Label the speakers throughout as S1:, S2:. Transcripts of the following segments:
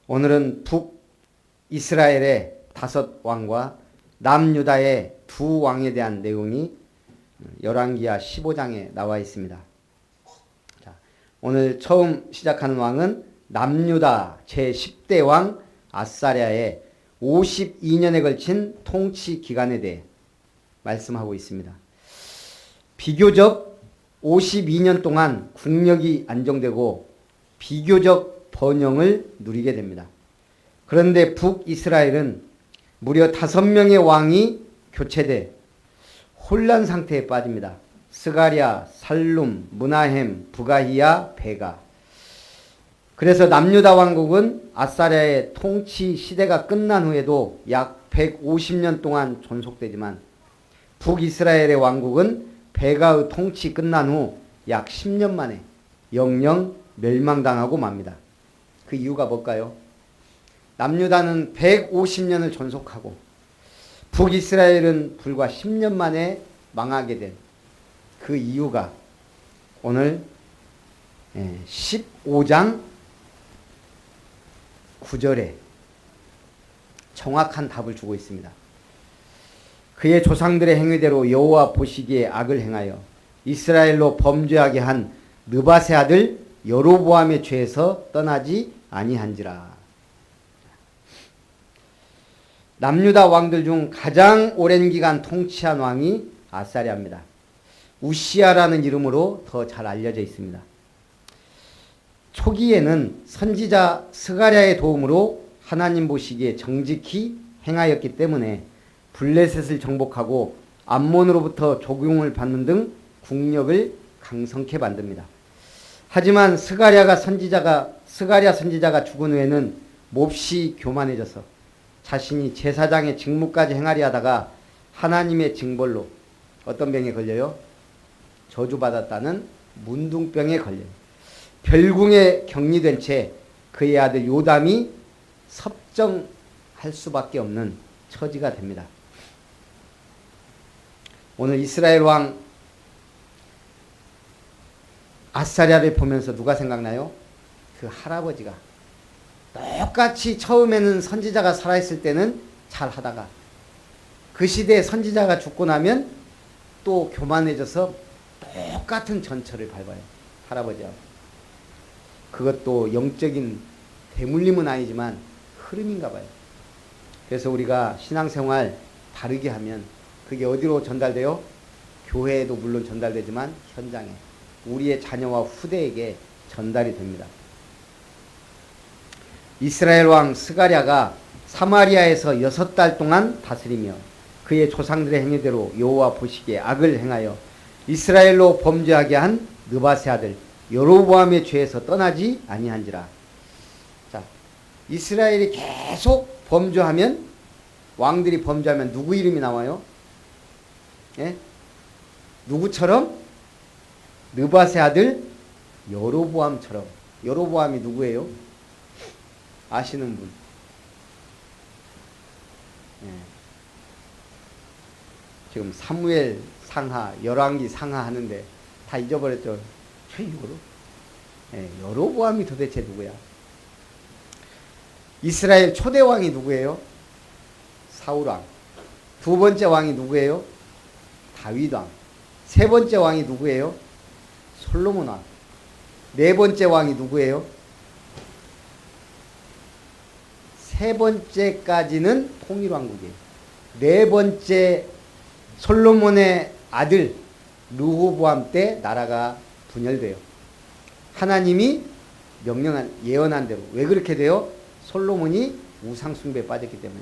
S1: 오늘은 북이스라엘의 5왕과 남유다의 2왕에 대한 내용이 열왕기하 15장에 나와 있습니다. 자, 오늘 처음 시작하는 왕은 남유다 제10대 왕 아사랴의 52년에 걸친 통치 기간에 대해 말씀하고 있습니다. 비교적 52년 동안 국력이 안정되고 비교적 번영을 누리게 됩니다. 그런데 북이스라엘은 무려 5명의 왕이 교체돼 혼란 상태에 빠집니다. 스가랴, 살룸, 므나헴, 부가히야, 베가. 그래서 남유다 왕국은 아사랴의 통치 시대가 끝난 후에도 약 150년 동안 존속되지만 북이스라엘의 왕국은 베가의 통치 끝난 후 약 10년 만에 영영 멸망당하고 맙니다. 그 이유가 뭘까요? 남유다는 150년을 존속하고 북이스라엘은 불과 10년 만에 망하게 된 그 이유가 오늘 15장 9절에 정확한 답을 주고 있습니다. 그의 조상들의 행위대로 여호와 보시기에 악을 행하여 이스라엘로 범죄하게 한 느밧의 아들 여로보암의 죄에서 떠나지 아니한지라. 남유다 왕들 중 가장 오랜 기간 통치한 왕이 아사랴입니다. 우시야라는 이름으로 더 잘 알려져 있습니다. 초기에는 선지자 스가랴의 도움으로 하나님 보시기에 정직히 행하였기 때문에 블레셋을 정복하고 암몬으로부터 조공을 받는 등 국력을 강성케 만듭니다. 하지만 스가랴 선지자가 죽은 후에는 몹시 교만해져서 자신이 제사장의 직무까지 행하려 하다가 하나님의 징벌로 어떤 병에 걸려요? 저주받았다는 문둥병에 걸려요. 별궁에 격리된 채 그의 아들 요담이 섭정할 수밖에 없는 처지가 됩니다. 오늘 이스라엘 왕 아사랴를 보면서 누가 생각나요? 그 할아버지가 똑같이 처음에는 선지자가 살아있을 때는 잘 하다가 그 시대에 선지자가 죽고 나면 또 교만해져서 똑같은 전철을 밟아요. 할아버지하고. 그것도 영적인 대물림은 아니지만 흐름인가 봐요. 그래서 우리가 신앙생활 다르게 하면 그게 어디로 전달돼요? 교회에도 물론 전달되지만 현장에 우리의 자녀와 후대에게 전달이 됩니다. 이스라엘 왕 스가랴가 사마리아에서 6달 동안 다스리며 그의 조상들의 행위대로 여호와 보시기에 악을 행하여 이스라엘로 범죄하게 한 느밧의 아들 여로보암의 죄에서 떠나지 아니한지라. 자, 이스라엘이 계속 범죄하면 왕들이 범죄하면 누구 이름이 나와요? 예? 누구처럼? 느밧의 아들 여로보암처럼. 여로보암이 누구예요? 아시는 분? 예. 지금 사무엘 상하, 열왕기 상하 하는데 다 잊어버렸죠. 여로보암이 도대체 누구야? 이스라엘 초대 왕이 누구예요? 사울왕. 두 번째 왕이 누구예요? 다윗왕. 세 번째 왕이 누구예요? 솔로몬왕. 네 번째 왕이 누구예요? 세 번째까지는 통일왕국이에요. 네 번째 솔로몬의 아들 르호보암 때 나라가 분열돼요. 하나님이 명령한 예언한 대로. 왜 그렇게 돼요? 솔로몬이 우상숭배에 빠졌기 때문에.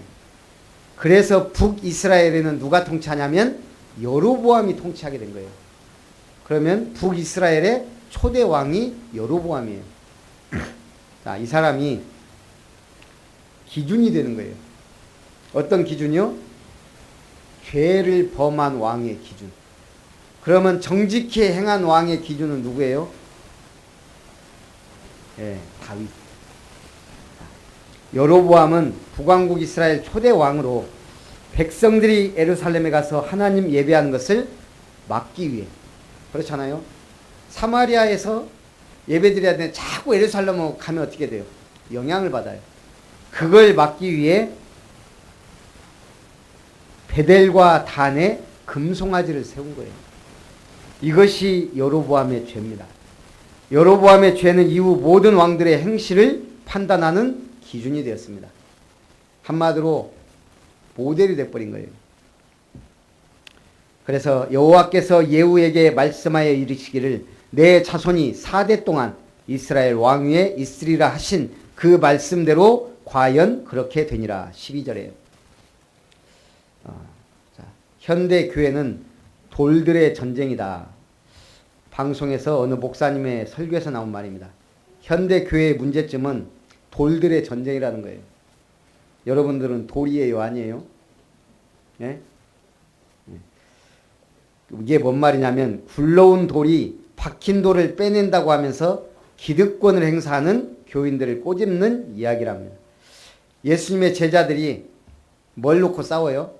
S1: 그래서 북이스라엘에는 누가 통치하냐면 여로보암이 통치하게 된 거예요. 그러면 북이스라엘의 초대 왕이 여로보암이에요. 자, 이 사람이 기준이 되는 거예요. 어떤 기준이요? 죄를 범한 왕의 기준. 그러면 정직히 행한 왕의 기준은 누구예요? 다윗. 여로보암은 북왕국 이스라엘 초대 왕으로 백성들이 예루살렘에 가서 하나님 예배하는 것을 막기 위해. 그렇잖아요. 사마리아에서 예배드려야 되는데 자꾸 예루살렘으로 가면 어떻게 돼요? 영향을 받아요. 그걸 막기 위해 베델과 단에 금송아지를 세운 거예요. 이것이 여로보암의 죄입니다. 여로보암의 죄는 이후 모든 왕들의 행실을 판단하는 기준이 되었습니다. 한마디로 모델이 돼버린 거예요. 그래서 여호와께서 예후에게 말씀하여 이르시기를 내 자손이 4대 동안 이스라엘 왕 위에 있으리라 하신 그 말씀대로 과연 그렇게 되니라. 12절에요. 현대 교회는 돌들의 전쟁이다. 방송에서 어느 목사님의 설교에서 나온 말입니다. 현대 교회의 문제점은 돌들의 전쟁이라는 거예요. 여러분들은 돌이에요, 아니에요? 예? 이게 뭔 말이냐면 굴러온 돌이 박힌 돌을 빼낸다고 하면서 기득권을 행사하는 교인들을 꼬집는 이야기랍니다. 예수님의 제자들이 뭘 놓고 싸워요?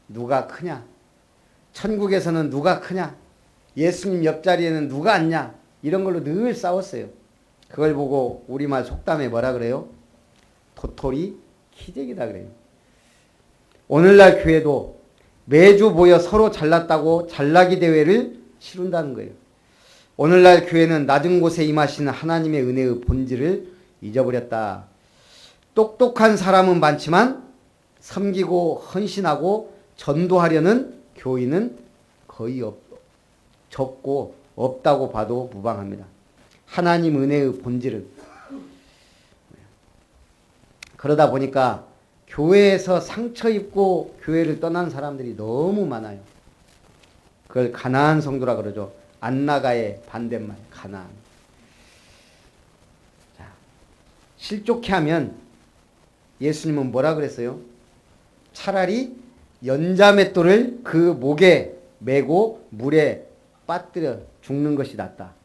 S1: 누가 크냐? 천국에서는 누가 크냐? 예수님 옆자리에는 누가 앉냐? 이런 걸로 늘 싸웠어요. 그걸 보고 우리말 속담에 뭐라 그래요? 도토리 키재기다 그래요. 오늘날 교회도 매주 모여 서로 잘났다고 잘나기 대회를 치룬다는 거예요. 오늘날 교회는 낮은 곳에 임하시는 하나님의 은혜의 본질을 잊어버렸다. 똑똑한 사람은 많지만 섬기고 헌신하고 전도하려는 교인은 거의 적고 없다고 봐도 무방합니다. 하나님 은혜의 본질은. 그러다 보니까 교회에서 상처 입고 교회를 떠난 사람들이 너무 많아요. 그걸 가나안 성도라 그러죠. 안나가의 반대말 가나안. 자, 실족해 하면 예수님은 뭐라 그랬어요? 차라리 연자맷돌을 그 목에 메고 물에 빠뜨려 죽는 것이 낫다.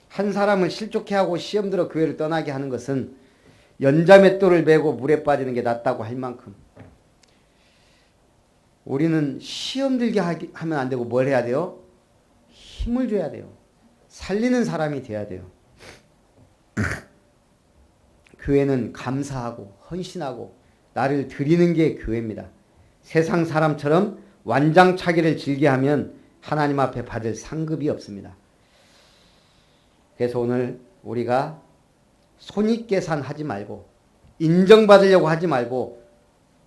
S1: 한 사람을 실족해 하고 시험 들어 교회를 떠나게 하는 것은 연자맷돌을 메고 물에 빠지는 게 낫다고 할 만큼 우리는 시험 들게 하면 안 되고 뭘 해야 돼요? 힘을 줘야 돼요. 살리는 사람이 돼야 돼요. 교회는 감사하고 헌신하고 나를 드리는 게 교회입니다. 세상 사람처럼 완장차기를 즐겨하면 하나님 앞에 받을 상급이 없습니다. 그래서 오늘 우리가 손익계산하지 말고 인정받으려고 하지 말고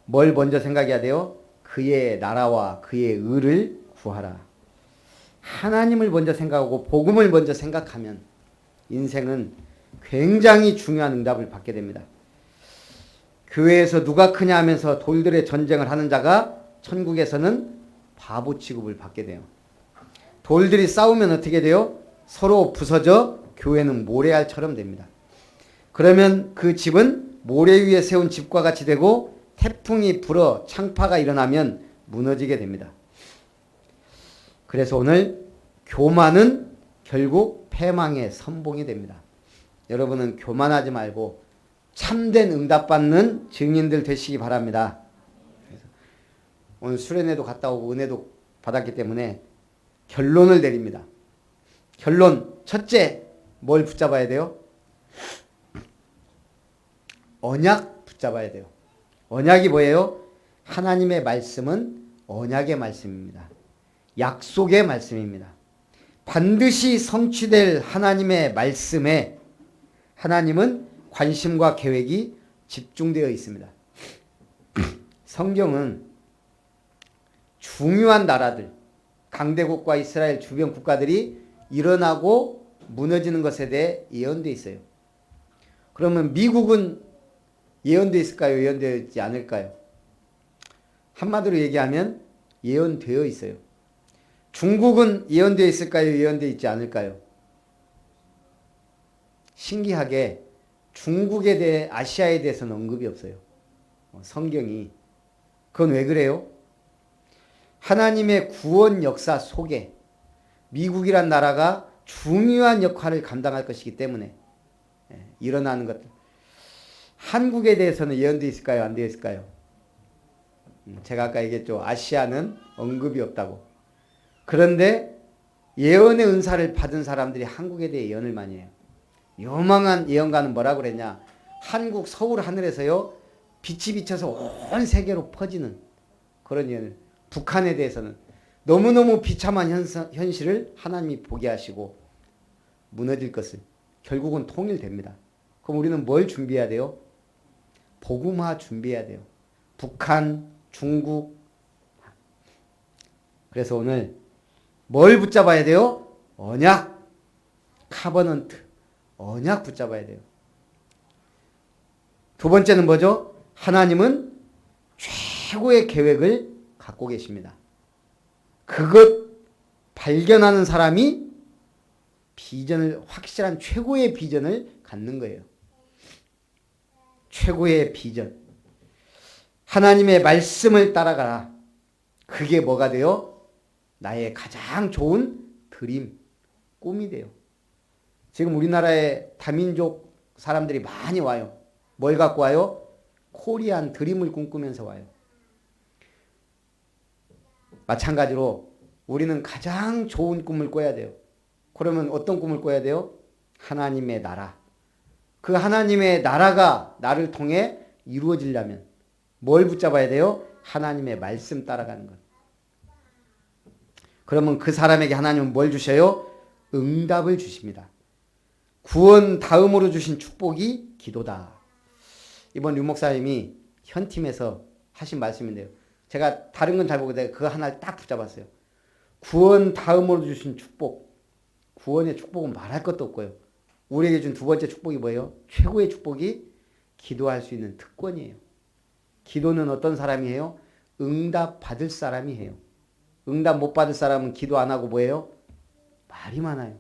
S1: 뭘 먼저 생각해야 돼요? 그의 나라와 그의 의를 구하라. 하나님을 먼저 생각하고 복음을 먼저 생각하면 인생은 굉장히 중요한 응답을 받게 됩니다. 교회에서 누가 크냐 하면서 돌들의 전쟁을 하는 자가 천국에서는 바보 취급을 받게 돼요. 돌들이 싸우면 어떻게 돼요? 서로 부서져 교회는 모래알처럼 됩니다. 그러면 그 집은 모래 위에 세운 집과 같이 되고 태풍이 불어 창파가 일어나면 무너지게 됩니다. 그래서 오늘 교만은 결국 패망의 선봉이 됩니다. 여러분은 교만하지 말고 참된 응답받는 증인들 되시기 바랍니다. 오늘 수련회도 갔다 오고 은혜도 받았기 때문에 결론을 내립니다. 결론 첫째, 뭘 붙잡아야 돼요? 언약 붙잡아야 돼요. 언약이 뭐예요? 하나님의 말씀은 언약의 말씀입니다. 약속의 말씀입니다. 반드시 성취될 하나님의 말씀에 하나님은 관심과 계획이 집중되어 있습니다. 성경은 중요한 나라들, 강대국과 이스라엘 주변 국가들이 일어나고 무너지는 것에 대해 예언되어 있어요. 그러면 미국은 예언되어 있을까요? 예언되어 있지 않을까요? 한마디로 얘기하면 예언되어 있어요. 중국은 예언되어 있을까요? 예언되어 있지 않을까요? 신기하게 중국에 대해 아시아에 대해서는 언급이 없어요. 성경이. 그건 왜 그래요? 하나님의 구원 역사 속에 미국이란 나라가 중요한 역할을 감당할 것이기 때문에 일어나는 것들. 한국에 대해서는 예언되어 있을까요? 안 되어 있을까요? 제가 아까 얘기했죠. 아시아는 언급이 없다고. 그런데 예언의 은사를 받은 사람들이 한국에 대해 예언을 많이 해요. 요망한 예언가는 뭐라고 그랬냐? 한국 서울 하늘에서요 빛이 비쳐서 온 세계로 퍼지는 그런 연을 북한에 대해서는 너무너무 비참한 현실을 하나님이 보게 하시고 무너질 것을 결국은 통일됩니다. 그럼 우리는 뭘 준비해야 돼요? 복음화 준비해야 돼요. 북한, 중국. 그래서 오늘 뭘 붙잡아야 돼요? 언약, 카버넌트, 언약 붙잡아야 돼요. 두 번째는 뭐죠? 하나님은 최고의 계획을 갖고 계십니다. 그것 발견하는 사람이 비전을, 확실한 최고의 비전을 갖는 거예요. 최고의 비전. 하나님의 말씀을 따라가라. 그게 뭐가 돼요? 나의 가장 좋은 드림, 꿈이 돼요. 지금 우리나라에 다민족 사람들이 많이 와요. 뭘 갖고 와요? 코리안 드림을 꿈꾸면서 와요. 마찬가지로 우리는 가장 좋은 꿈을 꿔야 돼요. 그러면 어떤 꿈을 꿔야 돼요? 하나님의 나라. 그 하나님의 나라가 나를 통해 이루어지려면 뭘 붙잡아야 돼요? 하나님의 말씀 따라가는 것. 그러면 그 사람에게 하나님은 뭘 주셔요? 응답을 주십니다. 구원 다음으로 주신 축복이 기도다. 이번 류 목사님이 현팀에서 하신 말씀인데요. 제가 다른 건 잘 모르겠는데 그거 하나를 딱 붙잡았어요. 구원 다음으로 주신 축복. 구원의 축복은 말할 것도 없고요. 우리에게 준 두 번째 축복이 뭐예요? 최고의 축복이 기도할 수 있는 특권이에요. 기도는 어떤 사람이 해요? 응답 받을 사람이 해요. 응답 못 받을 사람은 기도 안 하고 뭐예요? 말이 많아요.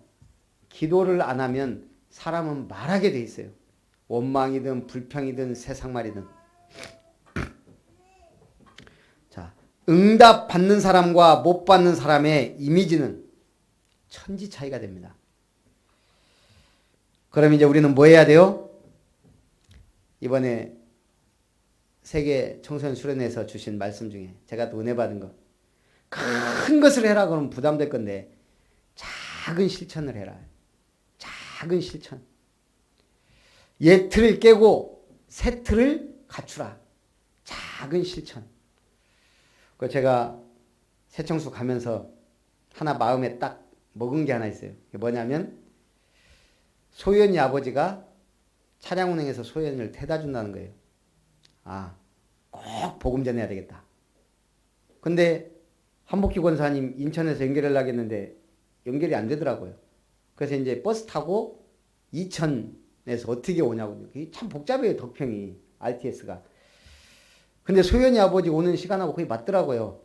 S1: 기도를 안 하면 사람은 말하게 돼 있어요. 원망이든 불평이든 세상말이든. 자, 응답 받는 사람과 못 받는 사람의 이미지는 천지 차이가 됩니다. 그럼 이제 우리는 뭐 해야 돼요? 이번에 세계 청소년 수련회에서 주신 말씀 중에 제가 또 은혜 받은 거. 큰 것을 해라 그러면 부담될 건데 작은 실천을 해라. 작은 실천. 옛 틀을 깨고 새 틀을 갖추라. 작은 실천. 그 제가 새청수 가면서 하나 마음에 딱 먹은 게 하나 있어요. 그게 뭐냐면 소연이 아버지가 차량 운행해서 소연이를 태다 준다는 거예요. 아, 꼭 복음 전해야 되겠다. 근데 한복기 권사님 인천에서 연결하려고 했는데 연결이 안 되더라고요. 그래서 이제 버스 타고 이천에서 어떻게 오냐고. 참 복잡해요, 덕평이. RTS가. 근데 소연이 아버지 오는 시간하고 거의 맞더라고요.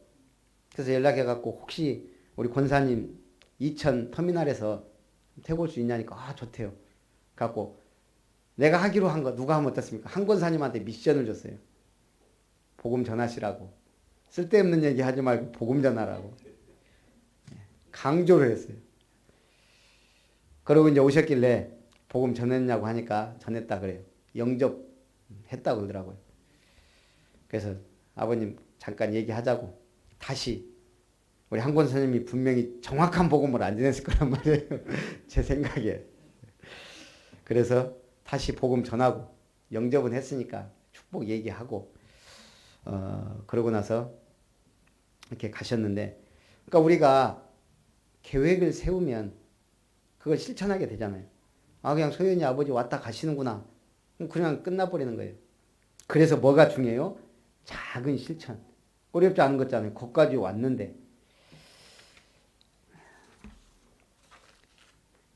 S1: 그래서 연락해갖고 혹시 우리 권사님 이천 터미널에서 태고 올 수 있냐니까 아 좋대요. 갖고 내가 하기로 한 거 누가 하면 어떻습니까? 한 권사님한테 미션을 줬어요. 복음 전하시라고. 쓸데없는 얘기 하지 말고 복음 전하라고. 강조를 했어요. 그러고 이제 오셨길래 복음 전했냐고 하니까 전했다 그래요. 영접했다고 그러더라고요. 그래서 아버님 잠깐 얘기하자고 다시 우리 한권 선생님이 분명히 정확한 복음을 안 전했을 거란 말이에요. 제 생각에. 그래서 다시 복음 전하고 영접은 했으니까 축복 얘기하고 그러고 나서 이렇게 가셨는데 그러니까 우리가 계획을 세우면 그걸 실천하게 되잖아요. 아 그냥 소연이 아버지 왔다 가시는구나. 그냥 끝나버리는 거예요. 그래서 뭐가 중요해요? 작은 실천. 어렵지 않은 거잖아요. 거기까지 왔는데.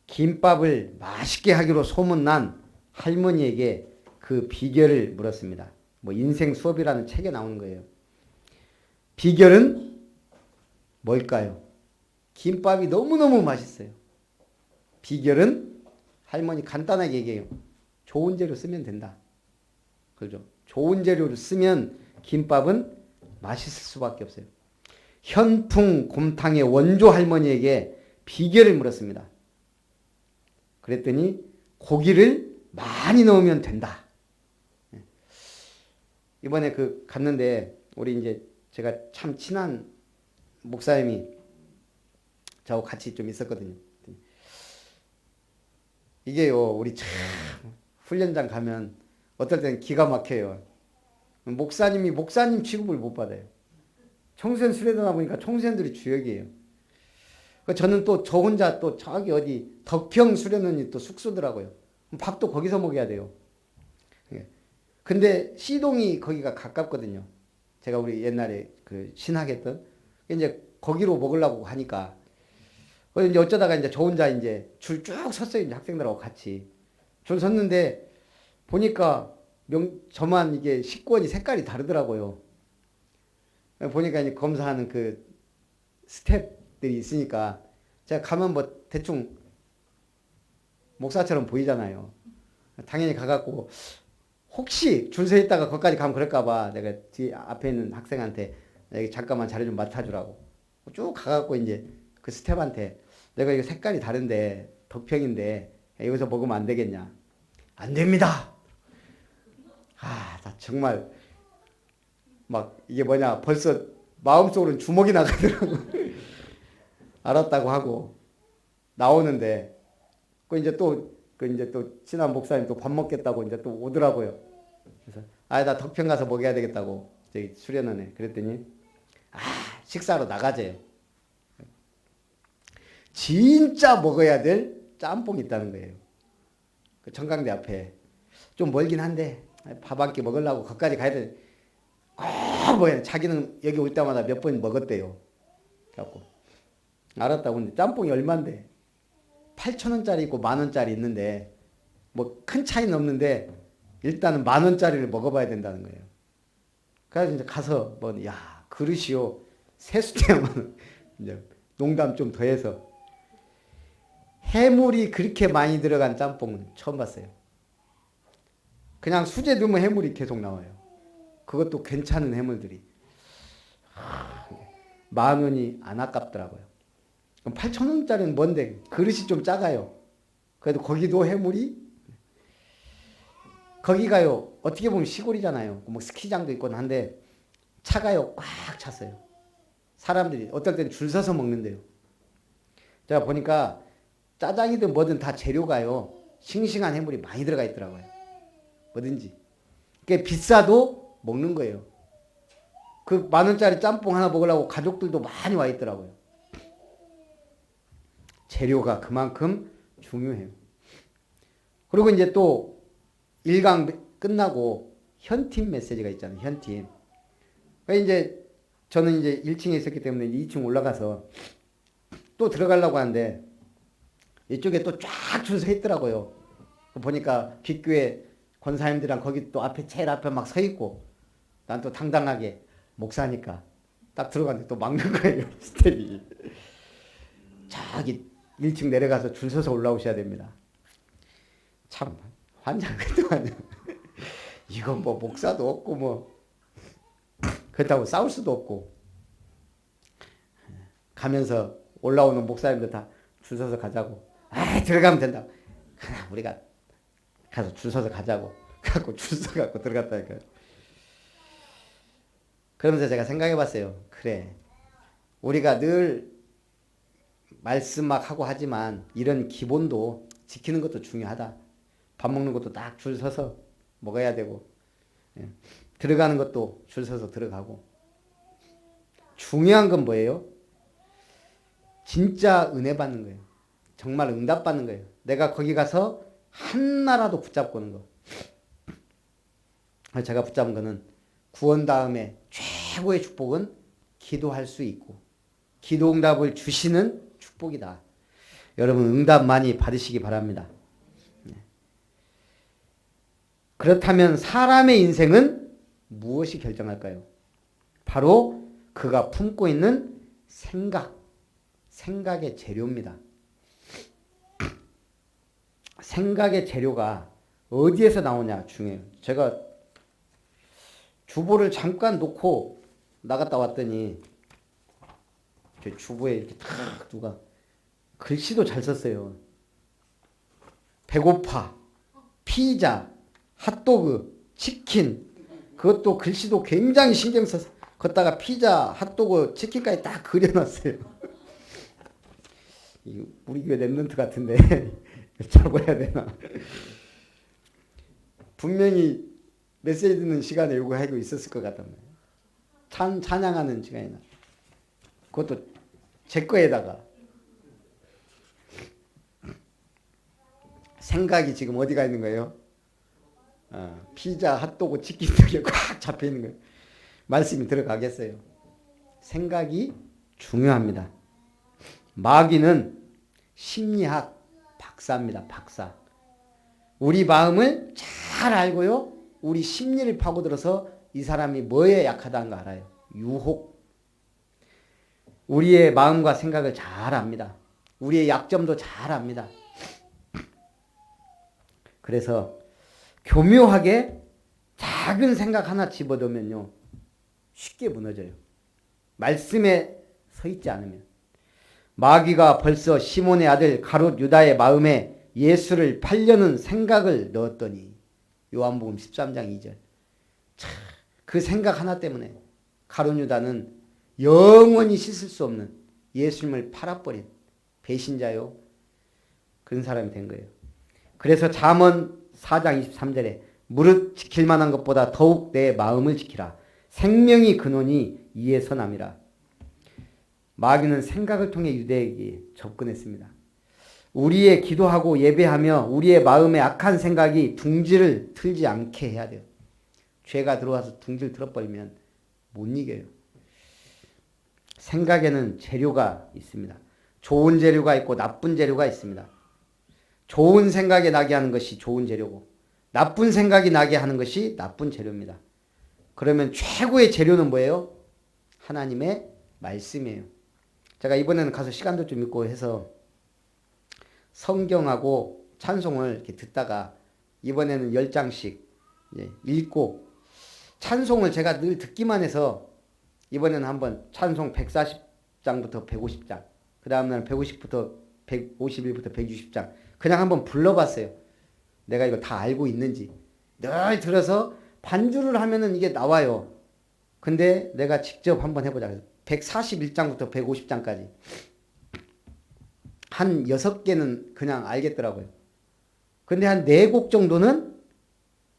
S1: 김밥을 맛있게 하기로 소문난 할머니에게 그 비결을 물었습니다. 뭐 인생 수업이라는 책에 나오는 거예요. 비결은 뭘까요? 김밥이 너무너무 맛있어요. 비결은 할머니 간단하게 얘기해요. 좋은 재료 쓰면 된다. 그죠? 좋은 재료를 쓰면 김밥은 맛있을 수밖에 없어요. 현풍 곰탕의 원조 할머니에게 비결을 물었습니다. 그랬더니 고기를 많이 넣으면 된다. 이번에 그 갔는데 우리 이제 제가 참 친한 목사님이 저하고 같이 좀 있었거든요. 이게요, 우리 참 훈련장 가면 어떨 때는 기가 막혀요. 목사님이 목사님 취급을 못 받아요. 청소년 수련회다 보니까 청소년들이 주역이에요. 저는 또 저 혼자 또 저기 어디 덕평 수련원이 또 숙소더라고요. 밥도 거기서 먹어야 돼요. 근데 C동이 거기가 가깝거든요. 제가 우리 옛날에 그 신학했던 이제 거기로 먹으려고 하니까 이제 어쩌다가 이제 저 혼자 이제 줄 쭉 섰어요. 이제 학생들하고 같이 줄 섰는데 보니까 저만 이게 식권이 색깔이 다르더라고요. 보니까 이제 검사하는 그 스텝들이 있으니까 제가 가면 뭐 대충 목사처럼 보이잖아요. 당연히 가갖고 혹시 줄 서 있다가 거기까지 가면 그럴까봐 내가 뒤 앞에 있는 학생한테 여기 잠깐만 자리 좀 맡아주라고 쭉 가갖고 이제 그 스텝한테 내가 이거 색깔이 다른데 덕평인데 여기서 먹으면 안 되겠냐? 안 됩니다. 나 정말 막 이게 뭐냐 벌써 마음속으로는 주먹이 나가더라고. 알았다고 하고 나오는데 이제 또 친한 목사님 또 밥 먹겠다고 이제 또 오더라고요. 그래서 나 덕평 가서 먹어야 되겠다고 저기 수련원에 그랬더니 식사로 나가재. 진짜 먹어야 될 짬뽕이 있다는 거예요. 그 청강대 앞에 좀 멀긴 한데 밥 한 끼 먹으려고 거기까지 가야 돼. 뭐야 자기는 여기 올 때마다 몇 번 먹었대요. 그래갖고 알았다고. 근데 짬뽕이 얼만데 8,000원짜리 있고 10,000원짜리 있는데 뭐 큰 차이는 없는데 일단은 10,000원짜리를 먹어봐야 된다는 거예요. 그래서 이제 가서 그릇이요 세수대만 이제 농담 좀 더해서 해물이 그렇게 많이 들어간 짬뽕은 처음 봤어요. 그냥 수제 넣으면 해물이 계속 나와요. 그것도 괜찮은 해물들이 10,000원이 안 아깝더라고요. 그럼 8,000원짜리는 뭔데 그릇이 좀 작아요. 그래도 거기도 해물이 거기가요 어떻게 보면 시골이잖아요. 뭐 스키장도 있곤 한데 차가요 꽉 찼어요. 사람들이 어떨 때는 줄 서서 먹는데요. 제가 보니까 짜장이든 뭐든 다 재료가요 싱싱한 해물이 많이 들어가 있더라고요. 뭐든지 그게 비싸도 먹는 거예요. 그 10,000원짜리 짬뽕 하나 먹으려고 가족들도 많이 와 있더라고요. 재료가 그만큼 중요해요. 그리고 이제 또 1강 끝나고 현팀 메시지가 있잖아요. 현팀. 그러니까 이제 저는 이제 1층에 있었기 때문에 2층 올라가서 또 들어가려고 하는데 이쪽에 또 쫙 줄 서 있더라고요. 보니까 귓교회 권사님들이랑 거기 또 앞에 제일 앞에 막 서 있고 난 또 당당하게 목사니까 딱 들어갔는데 또 막는 거예요. 스텝이. 저기 1층 내려가서 줄 서서 올라오셔야 됩니다. 참 환장했더만요. 이건 뭐 목사도 없고 뭐 그렇다고 싸울 수도 없고 가면서 올라오는 목사님들 다 줄 서서 가자고. 들어가면 된다. 우리가 가서 줄 서서 가자고. 갖고 줄 서갖고 들어갔다니까요. 그러면서 제가 생각해 봤어요. 그래. 우리가 늘 말씀 막 하고 하지만 이런 기본도 지키는 것도 중요하다. 밥 먹는 것도 딱 줄 서서 먹어야 되고 들어가는 것도 줄 서서 들어가고 중요한 건 뭐예요? 진짜 은혜 받는 거예요. 정말 응답 받는 거예요. 내가 거기 가서 하나라도 붙잡고 오는 거. 제가 붙잡은 거는 구원 다음에 최고의 축복은 기도할 수 있고 기도 응답을 주시는 축복이다. 여러분 응답 많이 받으시기 바랍니다. 그렇다면 사람의 인생은 무엇이 결정할까요? 바로 그가 품고 있는 생각의 재료입니다. 생각의 재료가 어디에서 나오냐 중요해요. 제가 주보를 잠깐 놓고 나갔다 왔더니 제 주보에 이렇게 탁 누가 글씨도 잘 썼어요. 배고파, 피자, 핫도그, 치킨 그것도 글씨도 굉장히 신경 써서 걷다가 피자, 핫도그, 치킨까지 딱 그려놨어요. 우리 교회 랩런트 같은데 적어야 되나? 분명히 메시지 듣는 시간에 이거 하고 있었을 것 같단 말이에요. 찬양하는 시간이나. 그것도 제 거에다가. 생각이 지금 어디가 있는 거예요? 피자, 핫도그, 치킨 등에 꽉 잡혀 있는 거예요. 말씀이 들어가겠어요. 생각이 중요합니다. 마귀는 심리학 박사입니다. 박사. 우리 마음을 잘 알고요. 우리 심리를 파고들어서 이 사람이 뭐에 약하다는 거 알아요. 유혹. 우리의 마음과 생각을 잘 압니다. 우리의 약점도 잘 압니다. 그래서 교묘하게 작은 생각 하나 집어넣으면요. 쉽게 무너져요. 말씀에 서 있지 않으면. 마귀가 벌써 시몬의 아들 가룟 유다의 마음에 예수를 팔려는 생각을 넣었더니 요한복음 13장 2절. 그 생각 하나 때문에 가룟 유다는 영원히 씻을 수 없는 예수님을 팔아버린 배신자요. 그런 사람이 된 거예요. 그래서 잠언 4장 23절에 무릇 지킬 만한 것보다 더욱 내 마음을 지키라. 생명이 근원이 이에서 남이라. 마귀는 생각을 통해 유대에게 접근했습니다. 우리의 기도하고 예배하며 우리의 마음에 악한 생각이 둥지를 틀지 않게 해야 돼요. 죄가 들어와서 둥지를 틀어버리면 못 이겨요. 생각에는 재료가 있습니다. 좋은 재료가 있고 나쁜 재료가 있습니다. 좋은 생각이 나게 하는 것이 좋은 재료고 나쁜 생각이 나게 하는 것이 나쁜 재료입니다. 그러면 최고의 재료는 뭐예요? 하나님의 말씀이에요. 제가 이번에는 가서 시간도 좀 있고 해서 성경하고 찬송을 이렇게 듣다가 이번에는 10장씩 읽고 찬송을 제가 늘 듣기만 해서 이번에는 한번 찬송 140장부터 150장 그 다음날 150부터 151부터 160장 그냥 한번 불러봤어요. 내가 이거 다 알고 있는지. 늘 들어서 반주를 하면은 이게 나와요. 근데 내가 직접 한번 해보자. 141장부터 150장까지 한 6개는 그냥 알겠더라고요. 근데 한 4곡 정도는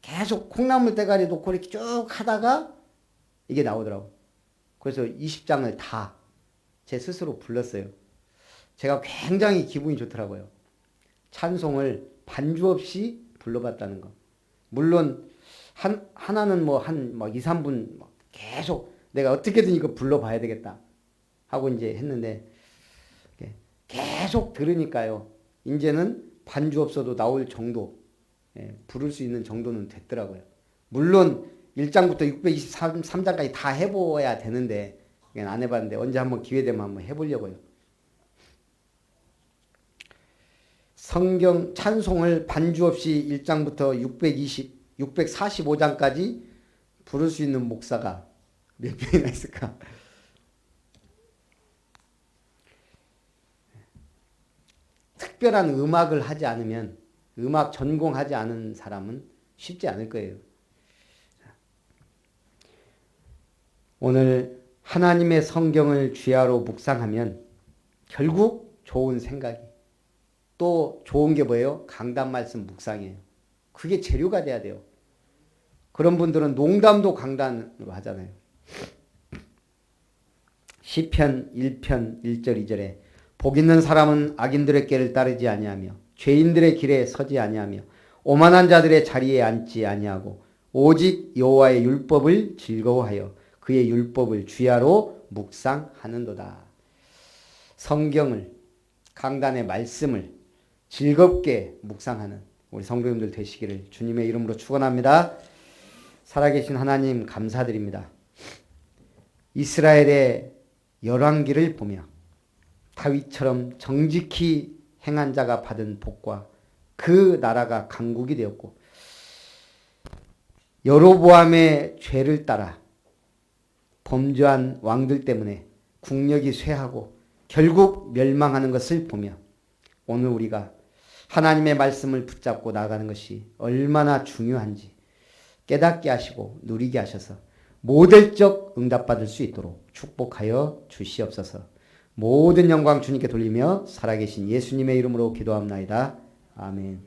S1: 계속 콩나물 대가리 놓고 이렇게 쭉 하다가 이게 나오더라고요. 그래서 20장을 다 제 스스로 불렀어요. 제가 굉장히 기분이 좋더라고요. 찬송을 반주 없이 불러봤다는 거. 물론 하나는 뭐 2, 3분 계속 내가 어떻게든 이거 불러봐야 되겠다 하고 이제 했는데 계속 들으니까요. 이제는 반주 없어도 나올 정도, 부를 수 있는 정도는 됐더라고요. 물론 1장부터 623장까지 다 해봐야 되는데 안 해봤는데 언제 한번 기회 되면 한번 해보려고요. 성경 찬송을 반주 없이 1장부터 645장까지 부를 수 있는 목사가 몇 명이나 있을까? 특별한 음악을 하지 않으면, 음악 전공하지 않은 사람은 쉽지 않을 거예요. 오늘 하나님의 성경을 주야로 묵상하면 결국 좋은 생각이, 또 좋은 게 뭐예요? 강단 말씀 묵상이에요. 그게 재료가 돼야 돼요. 그런 분들은 농담도 강단으로 하잖아요. 시편 1편 1절 2절에 복 있는 사람은 악인들의 길을 따르지 아니하며 죄인들의 길에 서지 아니하며 오만한 자들의 자리에 앉지 아니하고 오직 여호와의 율법을 즐거워하여 그의 율법을 주야로 묵상하는도다. 성경을, 강단의 말씀을 즐겁게 묵상하는 우리 성도님들 되시기를 주님의 이름으로 축원합니다. 살아계신 하나님 감사드립니다. 이스라엘의 열왕기를 보며 다윗처럼 정직히 행한 자가 받은 복과 그 나라가 강국이 되었고 여로보암의 죄를 따라 범죄한 왕들 때문에 국력이 쇠하고 결국 멸망하는 것을 보며 오늘 우리가 하나님의 말씀을 붙잡고 나가는 것이 얼마나 중요한지 깨닫게 하시고 누리게 하셔서 모델적 응답받을 수 있도록 축복하여 주시옵소서. 모든 영광 주님께 돌리며 살아계신 예수님의 이름으로 기도합나이다. 아멘.